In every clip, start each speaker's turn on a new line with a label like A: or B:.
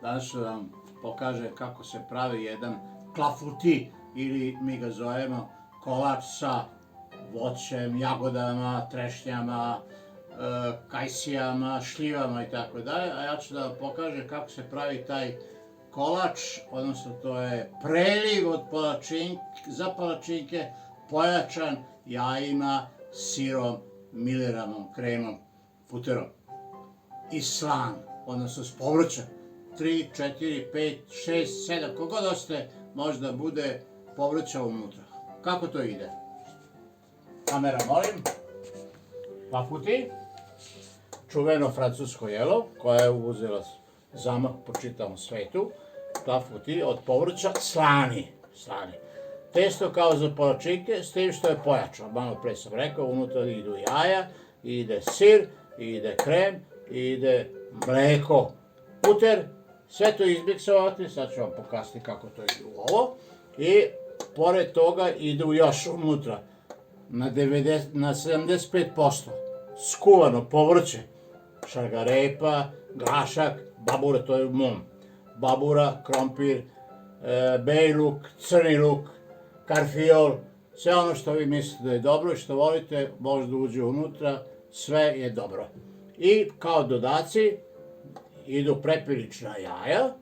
A: Danas ću vam pokaže kako se pravi jedan klafuti ili mi ga zovemo kolač sa voćem, jagodama, trešnjama, kajsijama, šljivama i tako dalje. A ja ću da vam pokažem kako se pravi taj kolač, odnosno to je preliv od za palačinke pojačan jajima, sirom, Millerovim kremom, futerom i slan, odnosno s povrćem. 3, 4, 5, 6, 7, kogod hoćete, može da bude povrća unutra. Kako to ide? Kamera, molim. Klafuti, čuveno francusko jelo, koje je uzelo zamah po čitavom svetu. Klafuti od povrća slani. Testo kao za palačinke, s tim što je pojačano. Malo pre sam rekao, unutra idu jaja, ide sir, ide krem, ide mleko, puter. Sve to izmiksovati, sad ću vam pokazati kako to ide u ovo. I pored toga idu još unutra na 75% skuvano povrće, šargarepa, grašak, babura, to je u mom. Babura, krompir, beli luk, crni luk, karfiol, sve ono što vi mislite da je dobro i što volite, može da uđe unutra, sve je dobro. I kao dodaci idu prepilična jaja,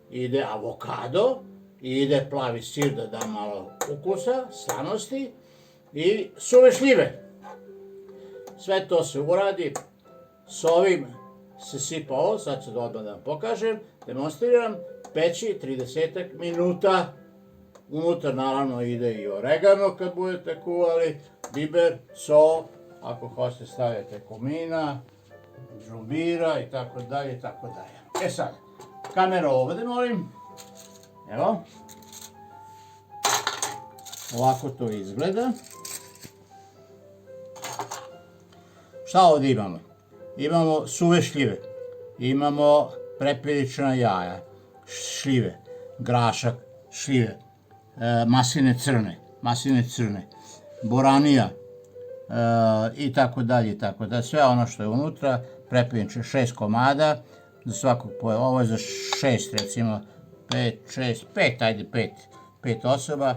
A: ide avokado, ide plavi sir da da malo ukusa, slanosti i suve šljive. Sve to se uradi, s ovim se sipa ovo, sad ću odmah da vam pokažem, demonstriram, peći 30 minuta. Unutra naravno ide i oregano kad budete kuvali, biber, so, ako hoćete stavljate kumina, žumbira i tako dalje i tako dalje. E sad, kamera ovdje molim, evo, ovako to izgleda. Šta ovdje imamo? Imamo suve šljive, imamo prepilična jaja, šljive, grašak, šljive, masline crne, boranija i tako dalje, sve ono što je unutra, prepilične 6 komada, za svakog ovo je za 6 recimo, 5, 6, 5, ajde 5 osoba,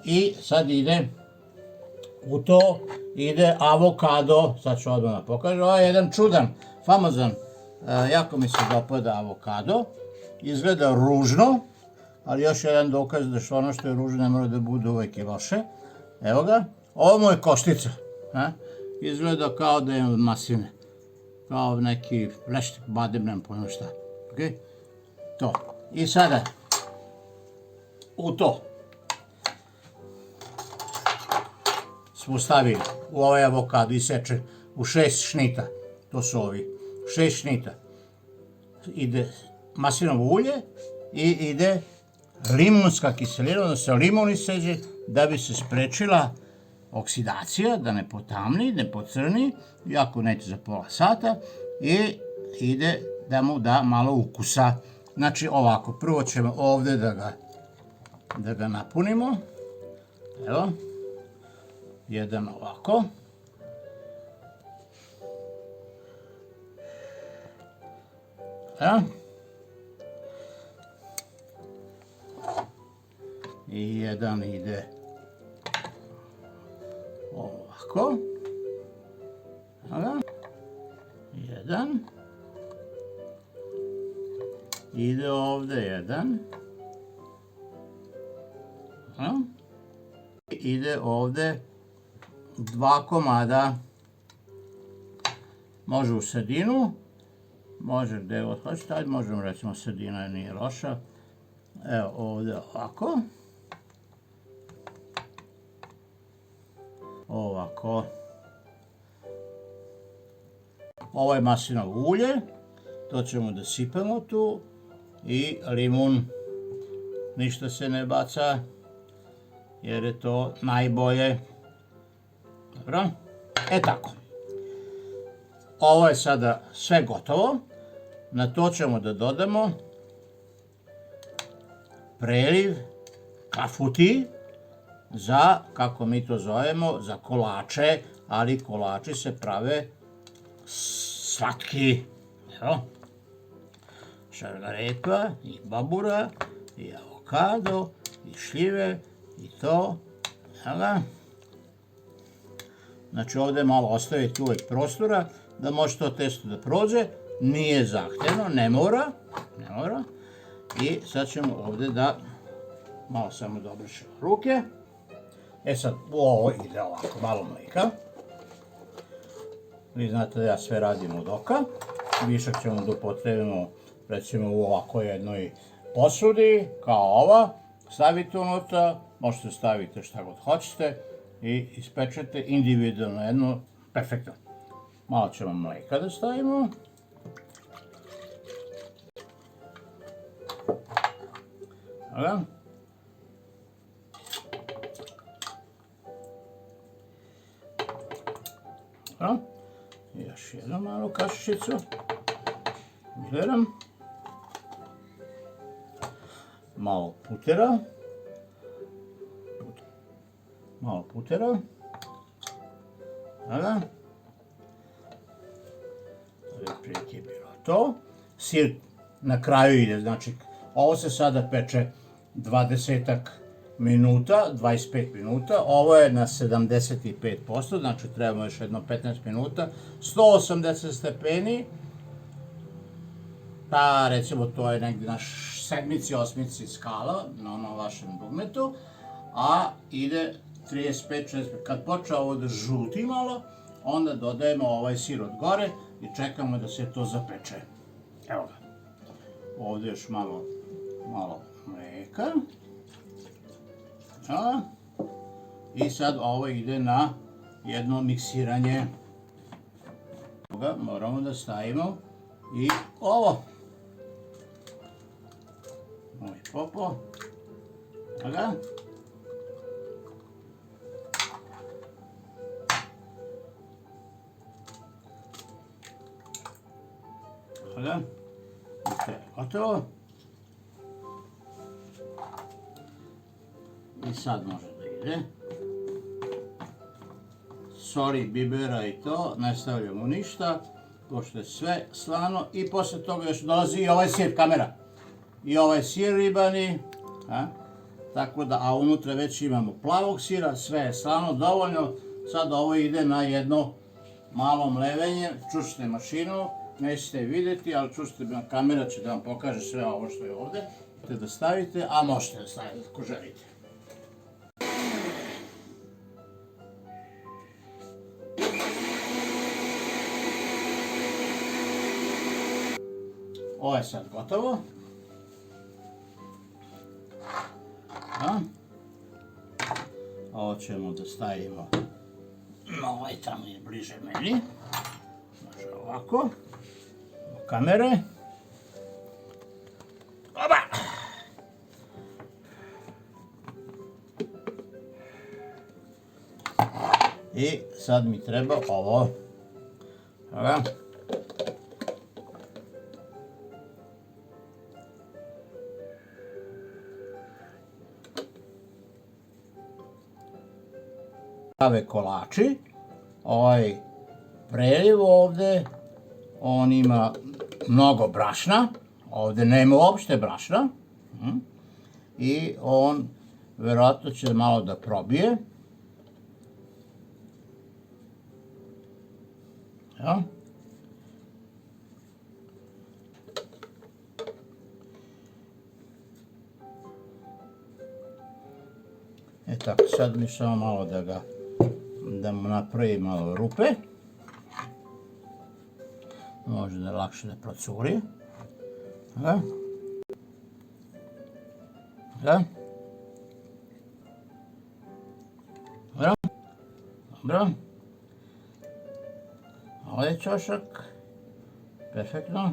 A: i sad ide u to ide avokado, sad ću odmah da pokažem, ovo je jedan čudan, famozan, jako mi se dopada avokado, izgleda ružno, ali još jedan dokaz da što ono što je ružno ne mora da bude uvek i loše. Evo ga, ovo mu je koštica, izgleda kao da je od masline, kao neki leštik, badem, nemam pojma šta, to. I sada, u to smo stavili u ovaj avokado isečen u 6 šnita, to su ovi, 6 šnita, ide maslinovo ulje i ide limunska kiselina, da se limun iseđe da bi se sprečila oksidacija, da ne potamni, ne pocrni, iako neće za pola sata, i ide da mu da malo ukusa. Znači ovako, prvo ćemo ovdje da ga napunimo, evo, jedan ovako, i jedan ide ovako, jedan, ide ovdje jedan, ide ovdje 2 komada, može u sredinu, može gdje god hoćete, ajde možemo recimo sredina nije loša, evo ovdje ovako, ovo je maslinovo ulje, to ćemo da sipamo tu i limun, ništa se ne baca jer je to najbolje. Dobro, tako. Ovo je sada sve gotovo, na to ćemo da dodamo preliv klafuti za, kako mi to zovemo, za kolače, ali kolači se prave slatki. Evo, šargarepa, i babura, i avokado, i šljive, i to. Evo ga. Znači ovdje malo ostaviti uvijek prostora da može to testo da prođe. Nije zahtjevno, ne mora. I sad ćemo ovdje da malo samo da obrišemo ruke. Sad u ovo ide ovako malo mlijeka. Vi znate da ja sve radim od oka. Višak ćemo da upotrebimo recimo u ovako jednoj posudi kao ova. Stavite unutra, možete staviti šta god hoćete i ispečete individualno jedno, perfektno. Malo ćemo mlijeka da stavimo. Evo. Još jednu malu kašičicu. Gledam. Malo putera. Evo. Prilike je bilo to. Sir na kraju ide, znači ovo se sada peče 20 minuta, 25 minuta, ovo je na 75%, znači trebamo još jedno 15 minuta, 180 stepeni, pa recimo to je negdje na 7. 8. skala, na onom vašem dugmetu, a ide 35-45, kad počne ovo da žuti malo, onda dodajemo ovaj sir od gore i čekamo da se to zapeče. Evo ga. Ovdje još malo mlijeka. I sad ovo ide na jedno miksiranje. Moramo da stavimo i ovo. Ovaj popo. Gotovo. I sad može da ide. Soli, bibera i to, ne stavljamo ništa, pošto je sve slano i posle toga još dolazi i ovaj sir, kamera. I ovaj sir ribani, tako da, a unutra već imamo plavog sira, sve je slano, dovoljno. Sad ovo ide na jedno malo mlevenje, čučite mašinu, nećete vidjeti, ali čučite, kamera će da vam pokaže sve ovo što je ovdje. Da stavite, a možete da stavite ako želite. Ovo je sad gotovo. Ovo ćemo da stavimo na ovaj tamo je bliže meni. Može ovako. Kamere. Oba! I sad mi treba ovo. Prave kolači, ovaj preliv ovdje, on ima mnogo brašna, ovdje nema uopšte brašna i on vjerojatno će malo da probije. Tako, sad mi samo malo da mu napravi malo rupe. Može da lakše da procuri. Dobro. Ovo je ćošak. Perfektno.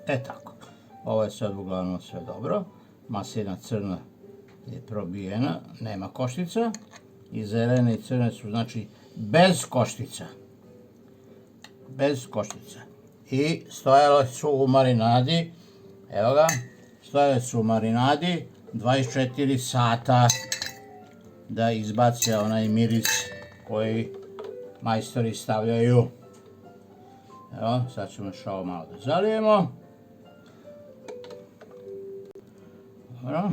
A: Tako. Ovo je sad uglavnom sve dobro. Maslina crna je probijena, nema koštica. I zelene i crne su znači bez koštica. I stojale su u marinadi, evo ga, stojale su u marinadi 24 sata da izbace onaj miris koji majstori stavljaju. Evo, sad ćemo još ovo malo da zalijemo. Dobro.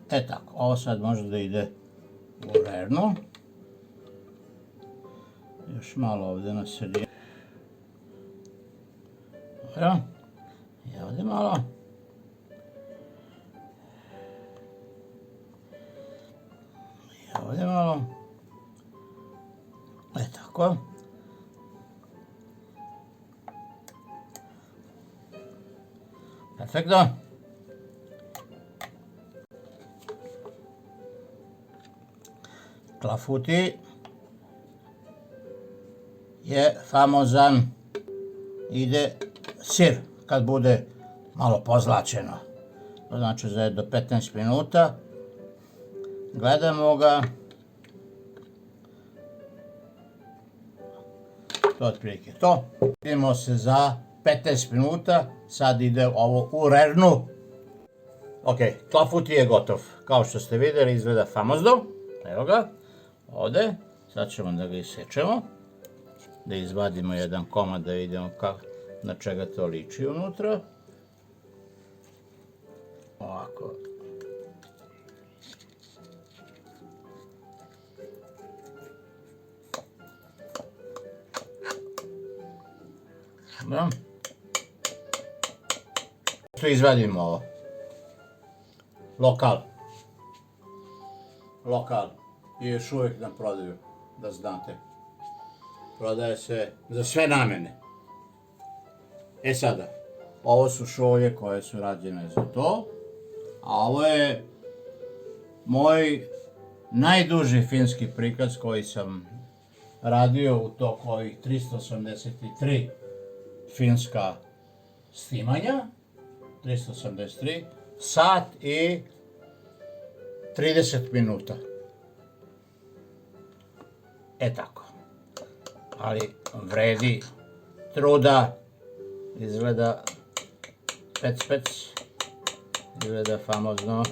A: Tako, ovo sad može da ide u rernu. Još malo ovdje na sredini. Dobro. I ovdje malo. I ovdje malo. Tako. Perfektno. Klafuti je famozan, ide sir kad bude malo pozlačeno. To znači za do 15 minuta. Gledamo ga. To je otprilike to. Vidimo se za 15 minuta. Sad ide ovo u rernu. Ok, klafuti je gotov. Kao što ste vidjeli, izgleda famozno. Evo ga. Ovdje. Sad ćemo da ga isečemo. Da izvadimo jedan komad da vidimo na čega to liči unutra. Ovako. Dobro. Tu izvadimo ovo. Lokal. Lokal. I još uvijek nam prodaju, da znate. Prodaje se za sve namjene. Sada, ovo su šolje koje su rađene za to, a ovo je moj najduži finski prikaz koji sam radio u toku ovih 383 finska snimanja. 383 sat i 30 minuta. Tako. Ali vredi truda. Izgleda pec. Izgleda famozno.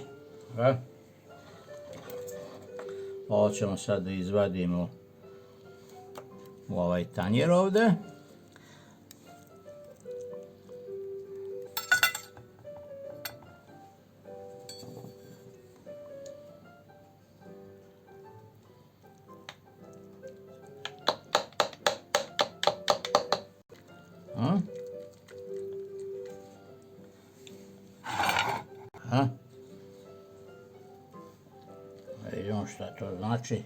A: Ovo ćemo sad da izvadimo u ovaj tanjer ovdje. Vidimo šta to znači.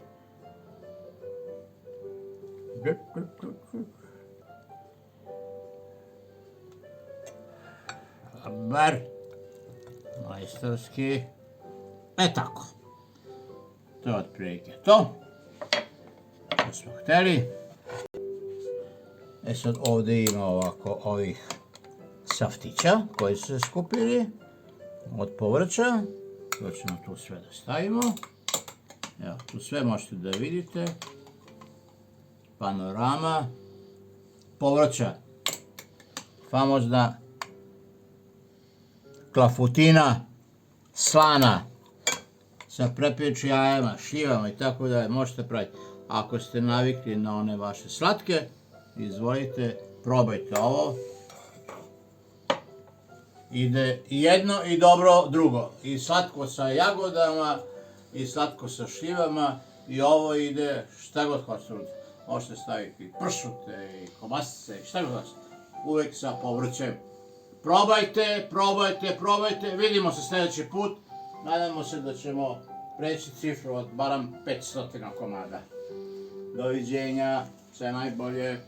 A: Bar. Majstorski. Tako. To je otprilike to. To smo htjeli. Sad ovdje ima ovako ovih saftića koji su se skupili od povrća. To ćemo tu sve da stavimo. Evo, tu sve možete da vidite. Panorama. Povrća. Famozna klafutina slana sa prepječ jajama, šljivama i tako dalje. Možete praviti. Ako ste navikli na one vaše slatke, izvolite, probajte ovo. Ide i jedno i dobro drugo. I slatko sa jagodama, i slatko sa šljivama, i ovo ide šta god hoćete. Možete staviti i pršute, i kobasice, i šta god hoćete. Uvijek sa povrćem. Probajte. Vidimo se sljedeći put. Nadamo se da ćemo preći cifru od barem 500 komada. Doviđenja, sve najbolje.